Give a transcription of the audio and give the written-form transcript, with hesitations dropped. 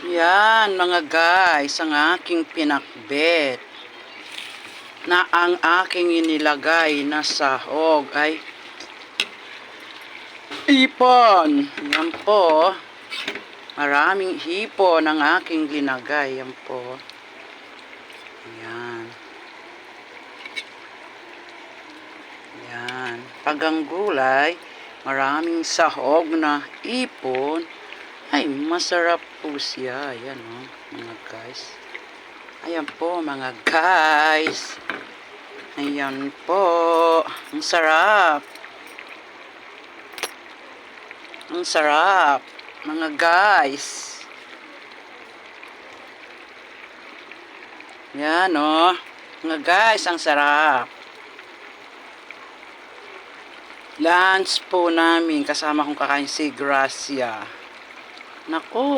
Yan mga guys, ang aking pinakbet na ang aking inilagay na sahog ay hipon. Yan po. Maraming hipon ang aking linagay. Yan po. Yan. Yan. Pag ang gulay, maraming sahog na ipon, ay masarap po siya. Yan o, mga guys. Ayan po mga guys. Ayan po. Ang sarap. Ang sarap. Mga guys. Yan o. Mga guys, ang sarap. Lunch po namin kasama kong kakain si Gracia. Naku.